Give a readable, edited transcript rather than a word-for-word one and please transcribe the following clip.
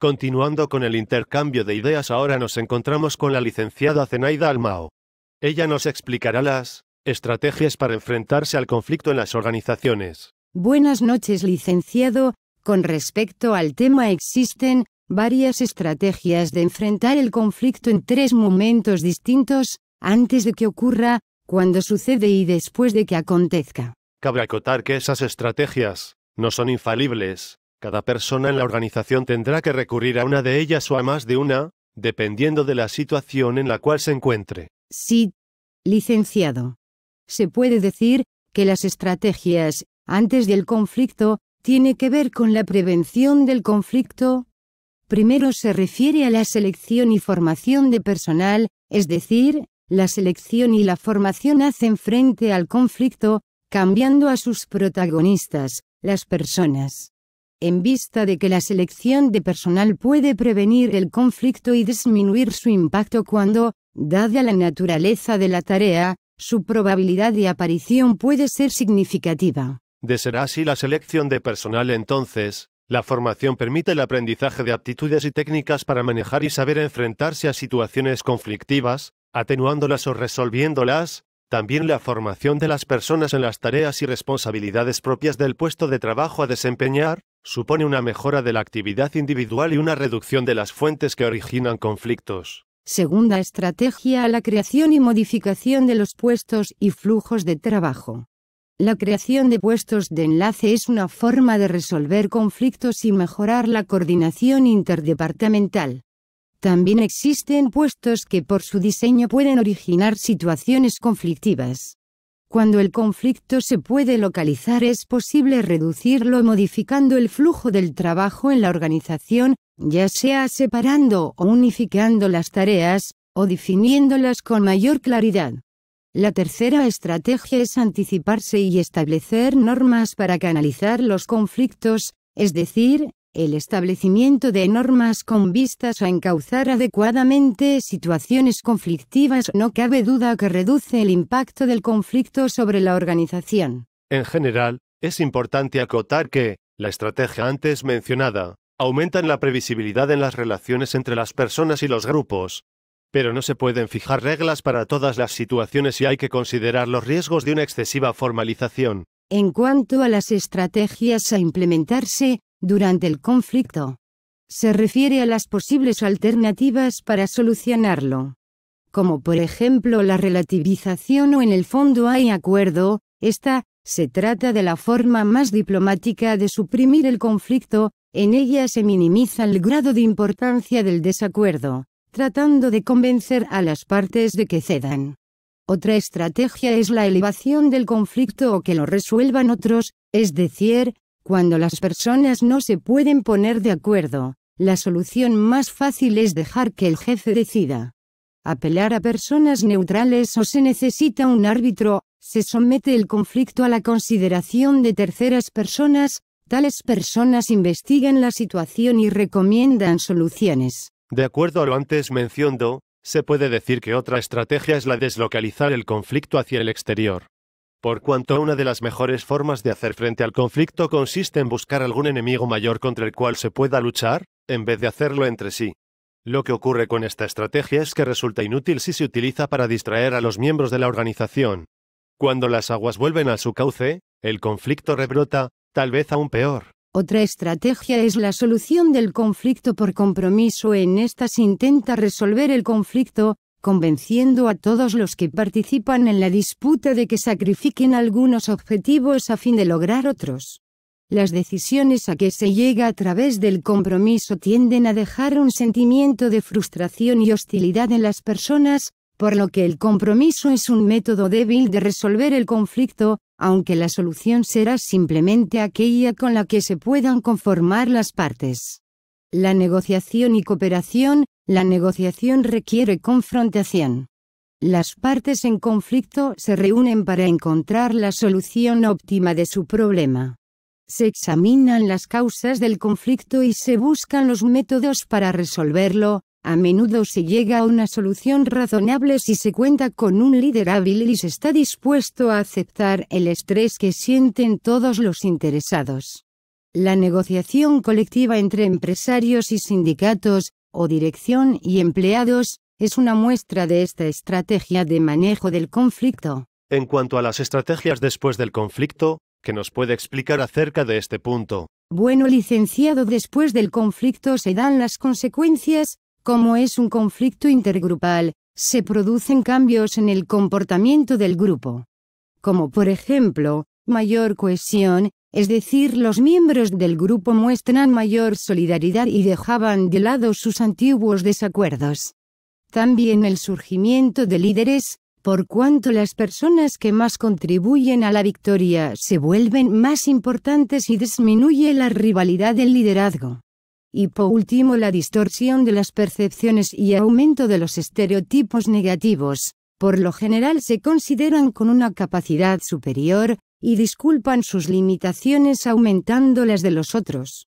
Continuando con el intercambio de ideas, ahora nos encontramos con la licenciada Zenaida Almao. Ella nos explicará las estrategias para enfrentarse al conflicto en las organizaciones. Buenas noches, licenciado. Con respecto al tema, existen varias estrategias de enfrentar el conflicto en 3 momentos distintos: antes de que ocurra, cuando sucede y después de que acontezca. Cabe acotar que esas estrategias no son infalibles. Cada persona en la organización tendrá que recurrir a una de ellas o a más de una, dependiendo de la situación en la cual se encuentre. Sí, licenciado. Se puede decir que las estrategias antes del conflicto tiene que ver con la prevención del conflicto. Primero se refiere a la selección y formación de personal, es decir, la selección y la formación hacen frente al conflicto, cambiando a sus protagonistas, las personas. En vista de que la selección de personal puede prevenir el conflicto y disminuir su impacto cuando, dada la naturaleza de la tarea, su probabilidad de aparición puede ser significativa. De ser así la selección de personal, entonces, la formación permite el aprendizaje de aptitudes y técnicas para manejar y saber enfrentarse a situaciones conflictivas, atenuándolas o resolviéndolas. También la formación de las personas en las tareas y responsabilidades propias del puesto de trabajo a desempeñar, supone una mejora de la actividad individual y una reducción de las fuentes que originan conflictos. Segunda estrategia: la creación y modificación de los puestos y flujos de trabajo. La creación de puestos de enlace es una forma de resolver conflictos y mejorar la coordinación interdepartamental. También existen puestos que por su diseño pueden originar situaciones conflictivas. Cuando el conflicto se puede localizar, es posible reducirlo modificando el flujo del trabajo en la organización, ya sea separando o unificando las tareas, o definiéndolas con mayor claridad. La tercera estrategia es anticiparse y establecer normas para canalizar los conflictos, es decir, el establecimiento de normas con vistas a encauzar adecuadamente situaciones conflictivas no cabe duda que reduce el impacto del conflicto sobre la organización. En general, es importante acotar que la estrategia antes mencionada aumenta la previsibilidad en las relaciones entre las personas y los grupos, pero no se pueden fijar reglas para todas las situaciones y hay que considerar los riesgos de una excesiva formalización. En cuanto a las estrategias a implementarse durante el conflicto, se refiere a las posibles alternativas para solucionarlo, como por ejemplo la relativización o en el fondo hay acuerdo. Se trata de la forma más diplomática de suprimir el conflicto. En ella se minimiza el grado de importancia del desacuerdo, tratando de convencer a las partes de que cedan. Otra estrategia es la elevación del conflicto o que lo resuelvan otros, es decir, cuando las personas no se pueden poner de acuerdo, la solución más fácil es dejar que el jefe decida. Apelar a personas neutrales o se necesita un árbitro, se somete el conflicto a la consideración de terceras personas, tales personas investigan la situación y recomiendan soluciones. De acuerdo a lo antes mencionado, se puede decir que otra estrategia es la de deslocalizar el conflicto hacia el exterior. Por cuanto una de las mejores formas de hacer frente al conflicto consiste en buscar algún enemigo mayor contra el cual se pueda luchar, en vez de hacerlo entre sí. Lo que ocurre con esta estrategia es que resulta inútil si se utiliza para distraer a los miembros de la organización. Cuando las aguas vuelven a su cauce, el conflicto rebrota, tal vez aún peor. Otra estrategia es la solución del conflicto por compromiso. En esta se intenta resolver el conflicto, convenciendo a todos los que participan en la disputa de que sacrifiquen algunos objetivos a fin de lograr otros. Las decisiones a que se llega a través del compromiso tienden a dejar un sentimiento de frustración y hostilidad en las personas, por lo que el compromiso es un método débil de resolver el conflicto, aunque la solución será simplemente aquella con la que se puedan conformar las partes. La negociación y cooperación. La negociación requiere confrontación. Las partes en conflicto se reúnen para encontrar la solución óptima de su problema. Se examinan las causas del conflicto y se buscan los métodos para resolverlo. A menudo se llega a una solución razonable si se cuenta con un líder hábil y se está dispuesto a aceptar el estrés que sienten todos los interesados. La negociación colectiva entre empresarios y sindicatos, o dirección y empleados, es una muestra de esta estrategia de manejo del conflicto. En cuanto a las estrategias después del conflicto, ¿qué nos puede explicar acerca de este punto? Bueno, licenciado, después del conflicto se dan las consecuencias. Como es un conflicto intergrupal, se producen cambios en el comportamiento del grupo. Como por ejemplo, mayor cohesión, es decir, los miembros del grupo muestran mayor solidaridad y dejaban de lado sus antiguos desacuerdos. También el surgimiento de líderes, por cuanto las personas que más contribuyen a la victoria se vuelven más importantes y disminuye la rivalidad del liderazgo. Y por último, la distorsión de las percepciones y aumento de los estereotipos negativos, por lo general se consideran con una capacidad superior, y disculpan sus limitaciones aumentando las de los otros.